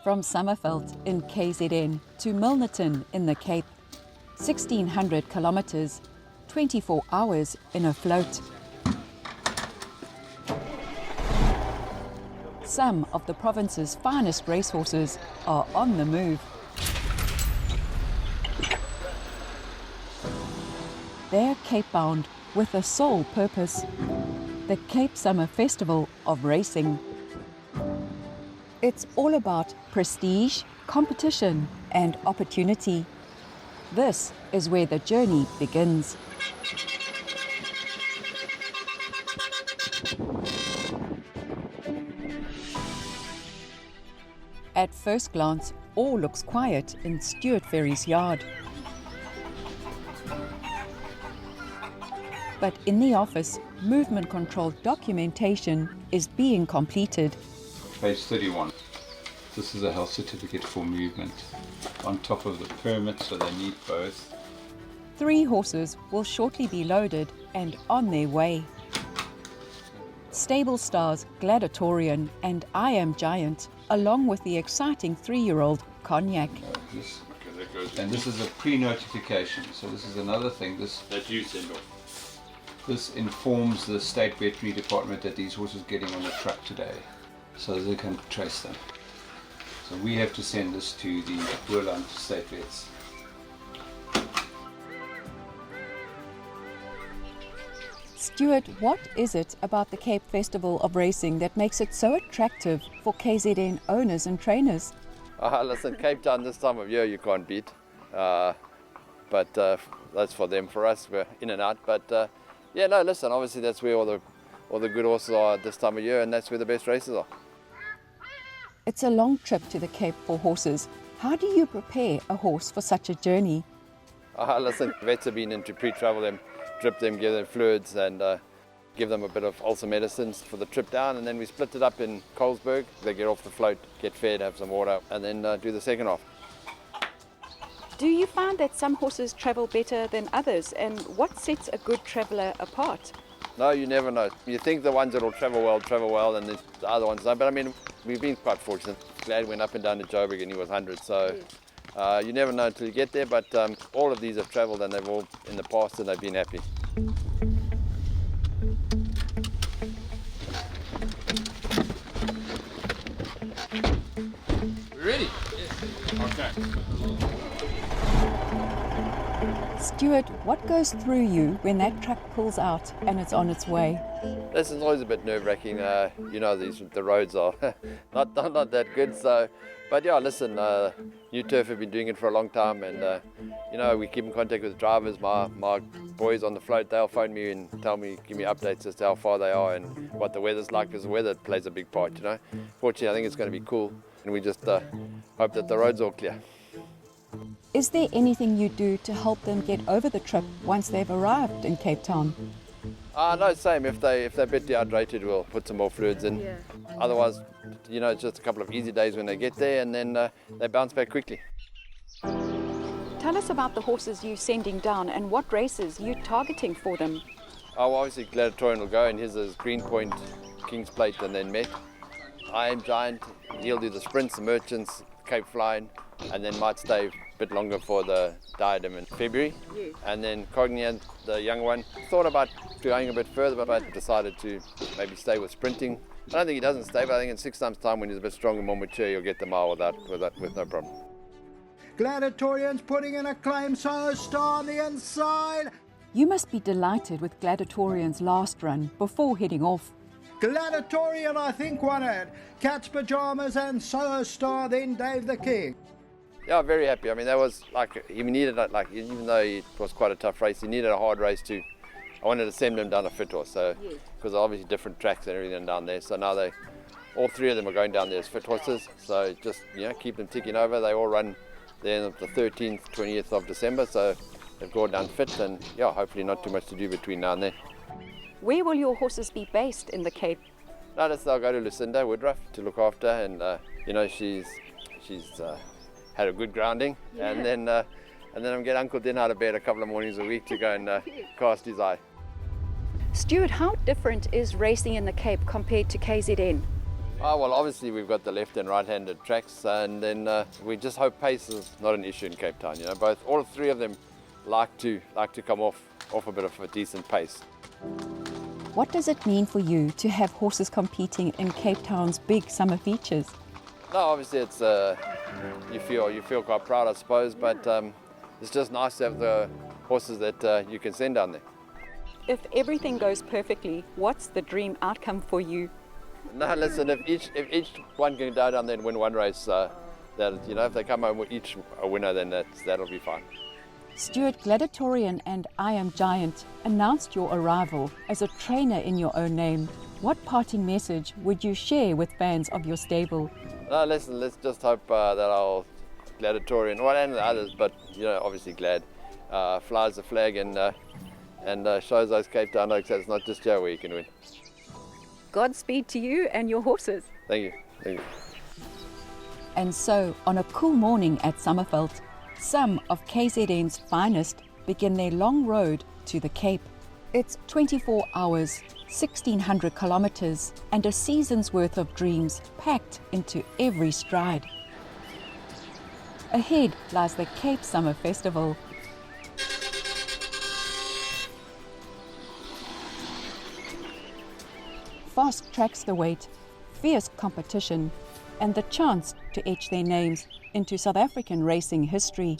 From Summerveld in KZN to Milnerton in the Cape, 1,600 kilometres, 24 hours in a float. Some of the province's finest racehorses are on the move. They're Cape-bound with a sole purpose, the Cape Summer Festival of Racing. It's all about prestige, competition and opportunity. This is where the journey begins. At first glance, all looks quiet in Stuart Ferrie's yard. But in the office, movement control documentation is being completed. Page 31. This is a health certificate for movement. On top of the permit, so they need both. 3 horses will shortly be loaded and on their way. Stable stars Gladatorian and Am Giant, along with the exciting 3-year-old Cognac. And this is a pre-notification, so this is another thing. That you send off. This informs the state veterinary department that these horses are getting on the truck today, so they can trace them. So we have to send this to the Boerland state vets. Stuart, what is it about the Cape Festival of Racing that makes it so attractive for KZN owners and trainers? Listen, Cape Town this time of year you can't beat, but that's for them. For us, we're in and out. But yeah, no, listen, obviously that's where all the good horses are this time of year, and that's where the best races are. It's a long trip to the Cape for horses. How do you prepare a horse for such a journey? Listen, vets have been in to pre-travel them, drip them, give them fluids, and give them a bit of ulcer medicines for the trip down, and then we split it up in Colesberg. They get off the float, get fed, have some water, and then do the second half. Do you find that some horses travel better than others, and what sets a good traveller apart? No, you never know. You think the ones that will travel well, and the other ones don't. But I mean, we've been quite fortunate. Glad went up and down to Joburg and he was 100, so you never know until you get there. But all of these have travelled, and they've all in the past, and they've been happy. We ready? Yes. Okay. Stuart, what goes through you when that truck pulls out and it's on its way? This is always a bit nerve-wracking. You know, the roads are not that good. So, but yeah, listen, New Turf have been doing it for a long time, and you know, we keep in contact with the drivers. My boys on the float, they'll phone me and give me updates as to how far they are and what the weather's like, because the weather plays a big part. You know, fortunately, I think it's going to be cool, and we just hope that the roads are clear. Is there anything you do to help them get over the trip once they've arrived in Cape Town? No, same. If they're a bit dehydrated, we'll put some more fluids in. Yeah. Otherwise, you know, it's just a couple of easy days when they get there, and then they bounce back quickly. Tell us about the horses you're sending down and what races you're targeting for them. Oh, obviously Gladatorian will go, and his is Greenpoint, King's Plate, and then Met. Am Giant, he'll do the sprints, the merchants, Cape Flying, and then might stay a bit longer for the Diadem in February. Yes. And then Cognac, the young one, thought about going a bit further, but decided to maybe stay with sprinting. I don't think he doesn't stay, but I think in 6 months' time, when he's a bit stronger, more mature, he'll get the mile with no problem. Gladatorian's putting in a claim, so star on the inside. You must be delighted with Gladatorian's last run before heading off. Gladatorian, I think, won it. Cat's Pajamas and So Star, then Dave the King. Yeah, very happy. I mean, that was like, he needed, like, even though it was quite a tough race, he needed a hard race too. I wanted to send him down a fit horse, so because obviously different tracks and everything down there. So now all 3 of them are going down there as fit horses. So just, you know, keep them ticking over. They all run there on the 13th, 20th of December. So they've gone down fit, and yeah, hopefully not too much to do between now and then. Where will your horses be based in the Cape? No, they'll go to Lucinda Woodruff to look after, and you know, she's had a good grounding, and then I'm get Uncle Din out of bed a couple of mornings a week to go and cast his eye. Stuart, how different is racing in the Cape compared to KZN? Oh, well, obviously we've got the left and right-handed tracks, and then we just hope pace is not an issue in Cape Town. You know, all three of them like to come off a bit of a decent pace. What does it mean for you to have horses competing in Cape Town's big summer features? No, obviously it's you feel quite proud, I suppose, but it's just nice to have the horses that you can send down there. If everything goes perfectly, what's the dream outcome for you? No, listen, if each one can go down there and win one race, that, you know, if they come home with each a winner, then that'll be fine. Stuart Gladatorian and I Am Giant announced your arrival as a trainer in your own name. What parting message would you share with fans of your stable? No, listen, let's just hope that our Gladatorian, well, and the others, but you know, obviously Glad, flies the flag and shows those Cape Town Oaks that it's not just here where you can win. Godspeed to you and your horses. Thank you. Thank you. And so, on a cool morning at Summerveld, some of KZN's finest begin their long road to the Cape. It's 24 hours, 1,600 kilometers, and a season's worth of dreams packed into every stride. Ahead lies the Cape Summer Festival. Fast tracks the weight, fierce competition, and the chance to etch their names into South African racing history.